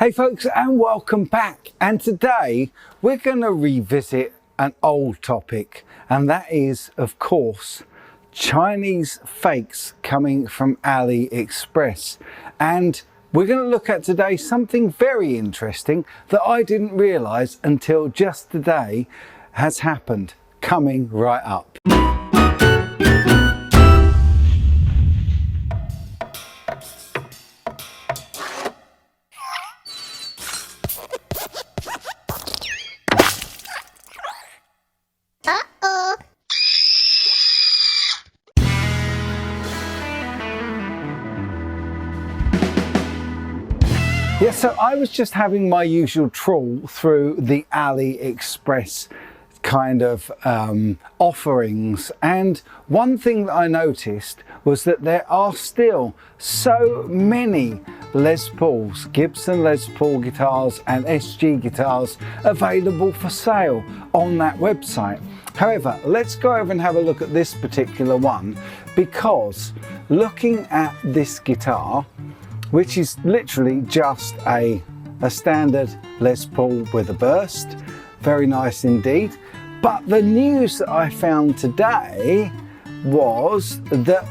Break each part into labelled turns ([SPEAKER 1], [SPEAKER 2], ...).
[SPEAKER 1] Hey folks, and welcome back. And today we're going to revisit an old topic, and that is, of course, Chinese fakes coming from Aliexpress. And we're going to look at today something very interesting that I didn't realize until just today has happened, coming right up. Yeah, so I was just having my usual trawl through the Aliexpress kind of offerings, and one thing that I noticed was that there are still so many Les Pauls, Gibson Les Paul guitars and SG guitars available for sale on that website. However, let's go over and have a look at this particular one, because looking at this guitar, which is literally just a standard Les Paul with a burst. Very nice indeed. But the news that I found today was that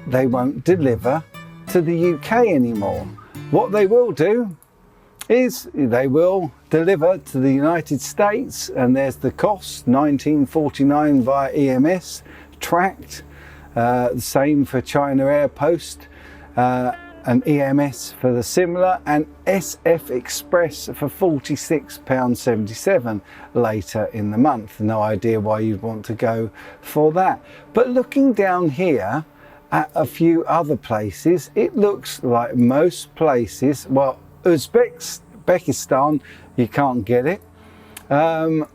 [SPEAKER 1] they won't deliver to the UK anymore. What they will do is they will deliver to the United States, and there's the cost, $19.49 via EMS, tracked. The same for China Air Post. An EMS for the similar, and SF Express for £46.77 later in the month. No idea why you'd want to go for that. But looking down here at a few other places, it looks like most places, well, Uzbekistan, you can't get it. But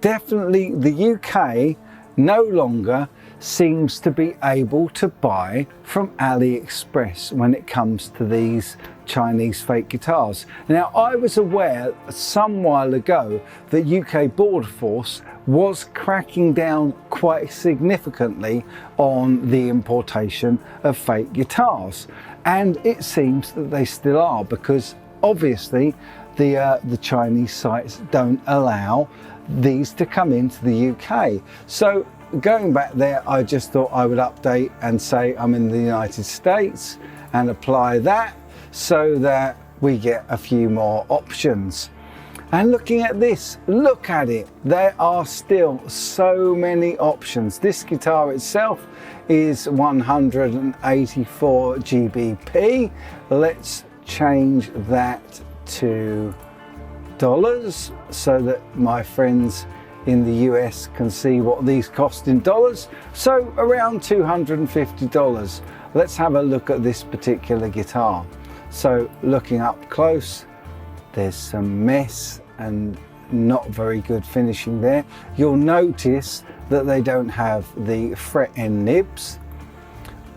[SPEAKER 1] definitely the UK no longer seems to be able to buy from Aliexpress when it comes to these Chinese fake guitars. Now, I was aware some while ago that UK Border Force was cracking down quite significantly on the importation of fake guitars, and it seems that they still are, because obviously the Chinese sites don't allow these to come into the UK. So going back there, I just thought I would update and say I'm in the United States and apply that so that we get a few more options. And looking at this, look at it, there are still so many options. This guitar itself is 184 GBP. Let's change that to dollars so that my friends in the US can see what these cost in dollars. So around $250. Let's have a look at this particular guitar. So looking up close, there's some mess and not very good finishing there. You'll notice that they don't have the fret end nibs.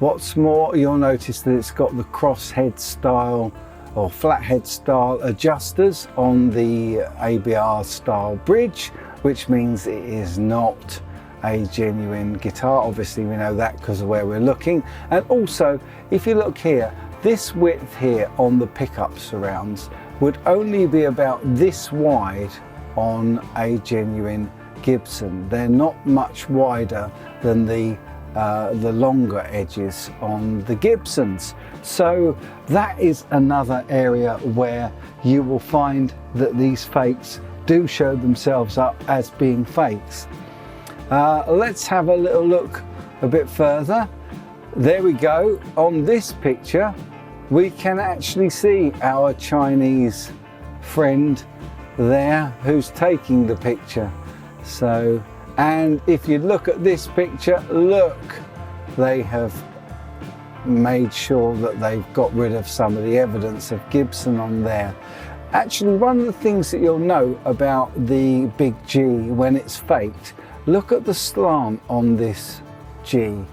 [SPEAKER 1] What's more, you'll notice that it's got the crosshead style or flathead style adjusters on the ABR style bridge, which means it is not a genuine guitar. Obviously we know that because of where we're looking. And also, if you look here, this width here on the pickup surrounds would only be about this wide on a genuine Gibson. They're not much wider than the longer edges on the Gibsons. So that is another area where you will find that these fakes do show themselves up as being fakes. Let's have a little look a bit further. There we go. On this picture we can actually see our Chinese friend there who's taking the picture. So, and if you look at this picture, look, they have made sure that they've got rid of some of the evidence of Gibson on there. Actually, one of the things that you'll know about the big G when it's faked, look at the slant on this G.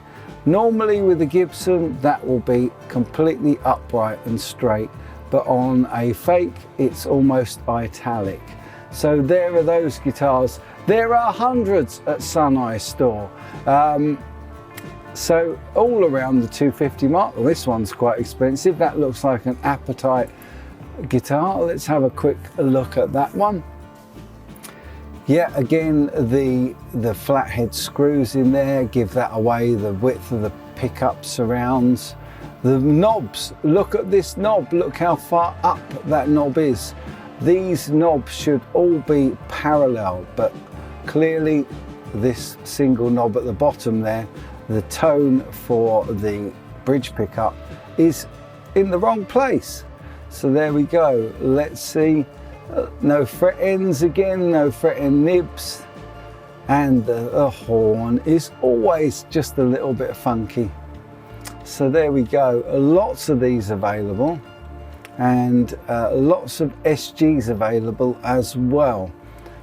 [SPEAKER 1] Normally with a Gibson that will be completely upright and straight, but on a fake it's almost italic. So there are those guitars. There are hundreds at Suneye store. So all around the 250 mark. Well, this one's quite expensive. That looks like an Appetite guitar. Let's have a quick look at that one. Yeah, again, the flathead screws in there give that away, the width of the pickup surrounds. The knobs, look at this knob, look how far up that knob is. These knobs should all be parallel, but clearly this single knob at the bottom there, the tone for the bridge pickup is in the wrong place. So there we go. Let's see. No fret ends again, no fret end nibs, and the horn is always just a little bit funky. So there we go. Lots of these available, and lots of SGs available as well.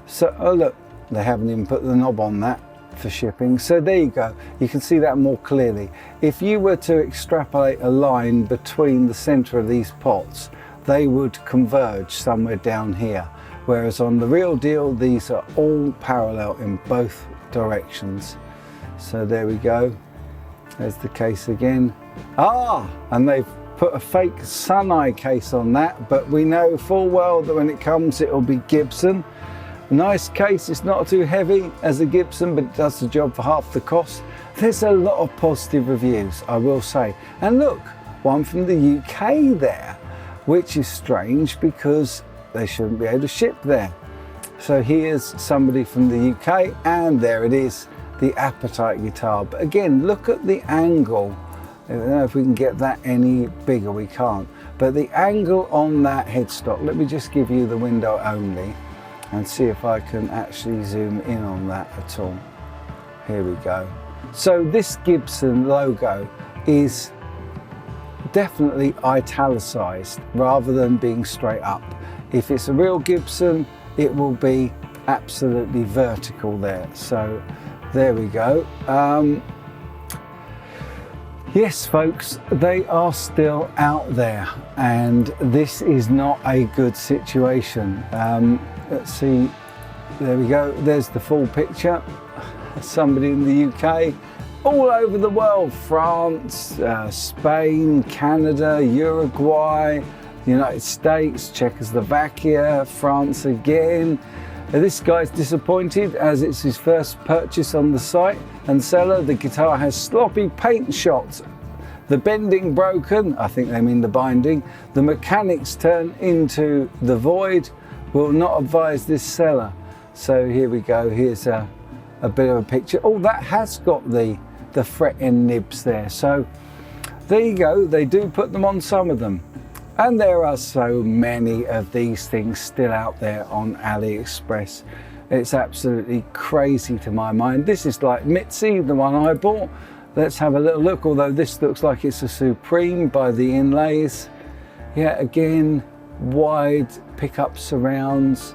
[SPEAKER 1] So oh look, they haven't even put the knob on that for shipping. So there you go, you can see that more clearly. If you were to extrapolate a line between the center of these pots, they would converge somewhere down here, whereas on the real deal these are all parallel in both directions. So there we go, there's the case again. And they've put a fake sun eye case on that, but we know full well that when it comes it'll be Gibson. Nice case, it's not too heavy as a Gibson, but it does the job for half the cost. There's a lot of positive reviews, I will say. And look, one from the UK there, which is strange because they shouldn't be able to ship there. So here's somebody from the UK, and there it is, the Appetite guitar. But again, look at the angle. I don't know if we can get that any bigger, we can't. But the angle on that headstock, let me just give you the window only and see if I can actually zoom in on that at all. Here we go. So this Gibson logo is definitely italicized rather than being straight up. If it's a real Gibson, it will be absolutely vertical there. So there we go. Yes folks, they are still out there, and this is not a good situation. Let's see, there we go, there's the full picture. Somebody in the UK, all over the world, France, Spain, Canada, Uruguay, the United States, Czechoslovakia, France again. This guy's disappointed as it's his first purchase on the site and seller. The guitar has sloppy paint shots, the bending broken, I think they mean the binding, the mechanics turn into the void, will not advise this seller. So here we go, here's a bit of a picture. Oh, that has got the fret end nibs there. So there you go, they do put them on some of them. And there are so many of these things still out there on Aliexpress. It's absolutely crazy to my mind. This is like Mitzi, the one I bought. Let's have a little look, although this looks like it's a Supreme by the inlays. Yeah, again, wide pickup surrounds.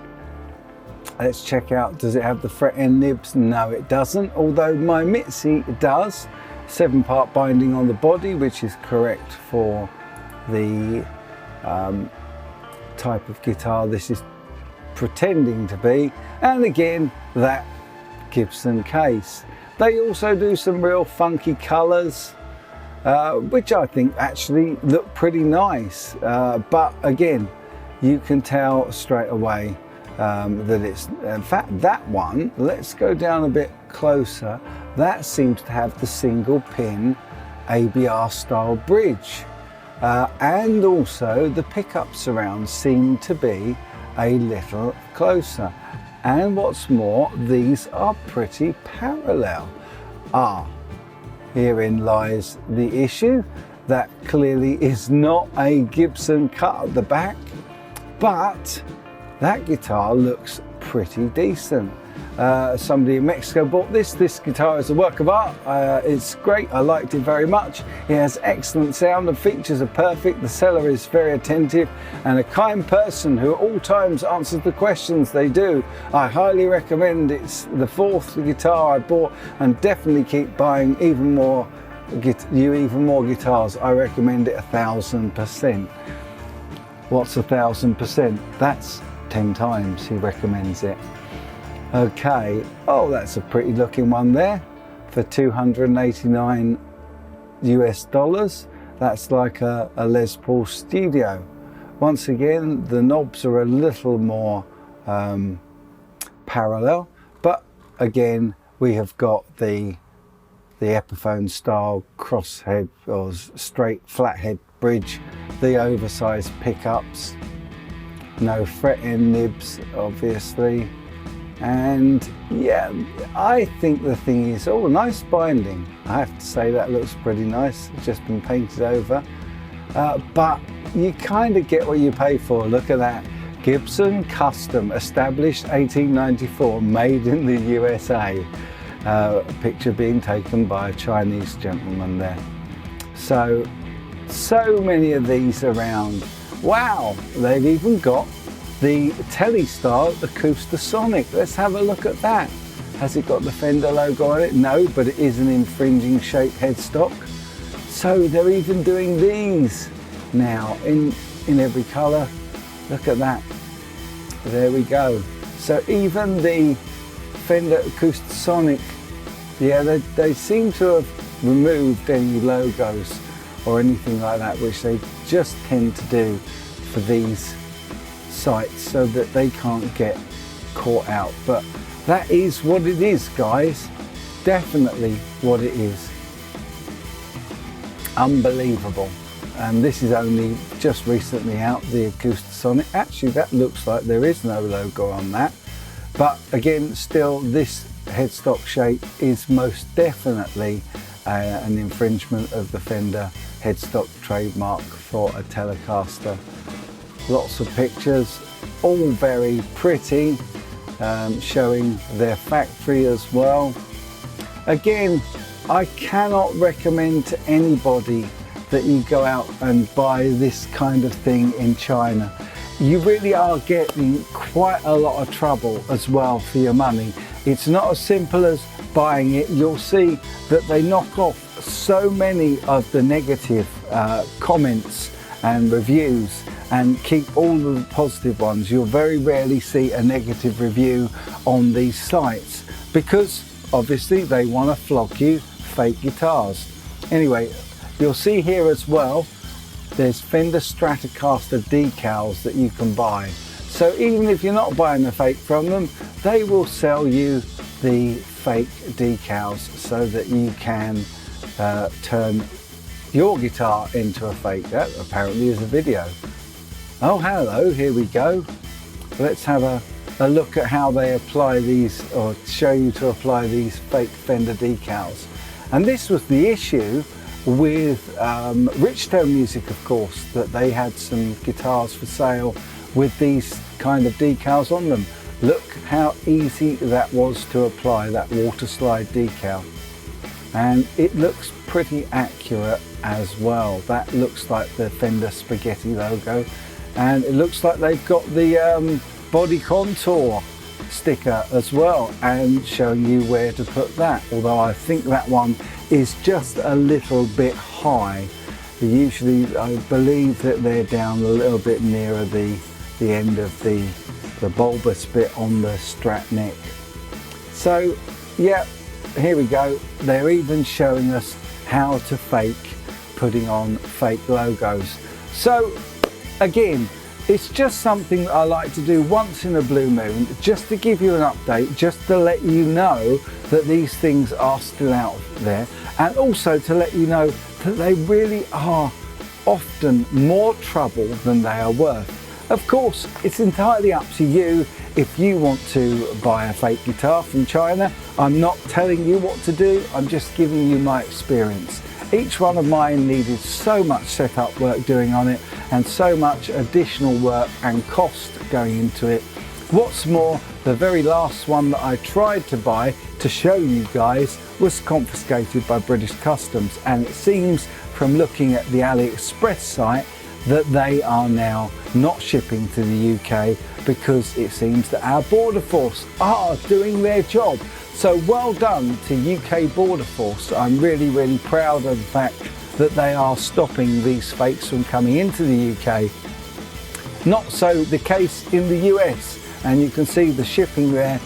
[SPEAKER 1] Let's check out, does it have the fret end nibs? No, it doesn't, although my Mitzi does. 7-part binding on the body, which is correct for the type of guitar this is pretending to be. And again, that Gibson case. They also do some real funky colors, which I think actually look pretty nice. But again, you can tell straight away that it's, in fact, that one, let's go down a bit closer, that seems to have the single pin ABR style bridge. And also the pickup surrounds seem to be a little closer. And what's more, these are pretty parallel. Herein lies the issue. That clearly is not a Gibson cut at the back, but that guitar looks pretty decent. Somebody in Mexico bought this. This guitar is a work of art. It's great. I liked it very much. It has excellent sound. The features are perfect. The seller is very attentive and a kind person who at all times answers the questions they do. I highly recommend. It's the 4th guitar I bought, and definitely keep buying even more guitars. I recommend it 1000%. What's 1000%? That's 10 times he recommends it. Okay, oh, that's a pretty looking one there for $289 US. That's like a Les Paul Studio. Once again, the knobs are a little more parallel, but again, we have got the Epiphone style crosshead or straight flathead bridge, the oversized pickups, no fret end nibs obviously, and yeah, I think the thing is, oh, nice binding. I have to say that looks pretty nice. It's just been painted over, but you kind of get what you pay for. Look at that. Gibson custom, established 1894, made in the USA. A picture being taken by a Chinese gentleman there. So many of these around. Wow, they've even got the Tele-style Acoustasonic. Let's have a look at that. Has it got the Fender logo on it? No, but it is an infringing shape headstock. So they're even doing these now in every colour. Look at that. There we go. So even the Fender Acoustasonic, yeah, they seem to have removed any logos or anything like that, which they just tend to do for these sites so that they can't get caught out. But that is what it is, guys. Definitely what it is. Unbelievable. And this is only just recently out, the Acoustasonic. Actually, that looks like there is no logo on that. But again, still, this headstock shape is most definitely an infringement of the Fender headstock trademark for a Telecaster. Lots of pictures, all very pretty, showing their factory as well. Again, I cannot recommend to anybody that you go out and buy this kind of thing in China. You really are getting quite a lot of trouble as well for your money. It's not as simple as buying it. You'll see that they knock off so many of the negative comments and reviews and keep all of the positive ones. You'll very rarely see a negative review on these sites because obviously they want to flog you fake guitars. Anyway, you'll see here as well, there's Fender Stratocaster decals that you can buy. So even if you're not buying the fake from them, they will sell you the fake decals so that you can turn your guitar into a fake. That apparently is a video. Oh, hello, here we go. Let's have a look at how they apply these, or show you to apply these fake Fender decals. And this was the issue with Richstone Music, of course, that they had some guitars for sale with these kind of decals on them. Look how easy that was to apply, that water slide decal. And it looks pretty accurate as well. That looks like the Fender Spaghetti logo. And it looks like they've got the body contour sticker as well, and showing you where to put that. Although I think that one is just a little bit high. Usually I believe that they're down a little bit nearer the end of the bulbous bit on the Strat neck. So yeah, here we go. They're even showing us how to fake putting on fake logos. So again, it's just something that I like to do once in a blue moon, just to give you an update, just to let you know that these things are still out there, and also to let you know that they really are often more trouble than they are worth. Of course, it's entirely up to you if you want to buy a fake guitar from China. I'm not telling you what to do, I'm just giving you my experience. Each one of mine needed so much setup work doing on it, and so much additional work and cost going into it. What's more, the very last one that I tried to buy to show you guys was confiscated by British Customs, and it seems from looking at the Aliexpress site that they are now not shipping to the UK because it seems that our border force are doing their job. So well done to UK Border Force. I'm really proud of the fact that they are stopping these fakes from coming into the UK. Not so the case in the US, and you can see the shipping there,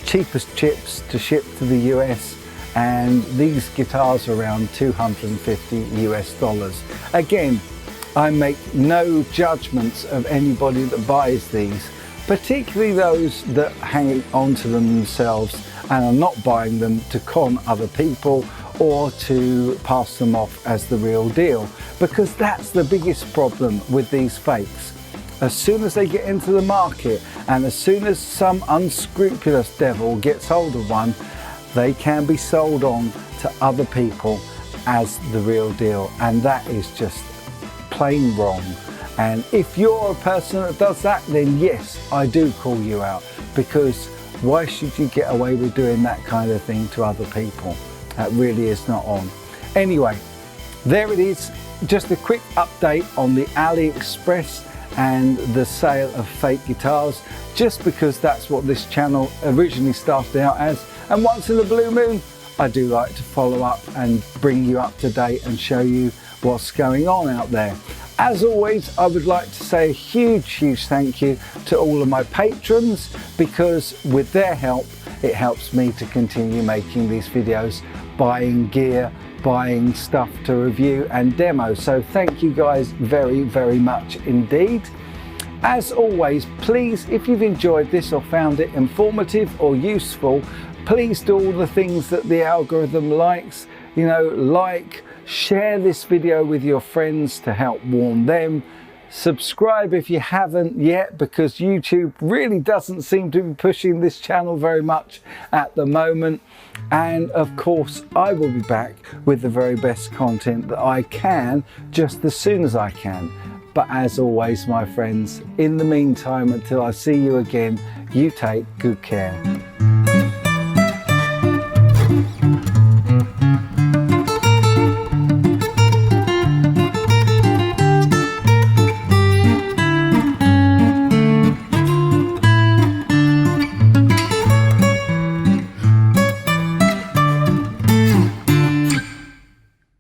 [SPEAKER 1] cheapest chips to ship to the US, and these guitars are around $250 US. Again, I make no judgments of anybody that buys these, particularly those that hang on to them themselves and are not buying them to con other people or to pass them off as the real deal, because that's the biggest problem with these fakes. As soon as they get into the market and as soon as some unscrupulous devil gets hold of one, they can be sold on to other people as the real deal, and that is just plain wrong. And if you're a person that does that, then yes, I do call you out, because why should you get away with doing that kind of thing to other people? That really is not on. Anyway, there it is, just a quick update on the Aliexpress and the sale of fake guitars, just because that's what this channel originally started out as, and once in a blue moon I do like to follow up and bring you up to date and show you what's going on out there. As always, I would like to say a huge thank you to all of my patrons, because with their help it helps me to continue making these videos, buying gear, buying stuff to review and demo. So thank you guys very much indeed. As always, please, if you've enjoyed this or found it informative or useful, please do all the things that the algorithm likes. You know, like, share this video with your friends to help warn them. Subscribe if you haven't yet, because YouTube really doesn't seem to be pushing this channel very much at the moment. And of course, I will be back with the very best content that I can, just as soon as I can. But as always, my friends, in the meantime, until I see you again, you take good care.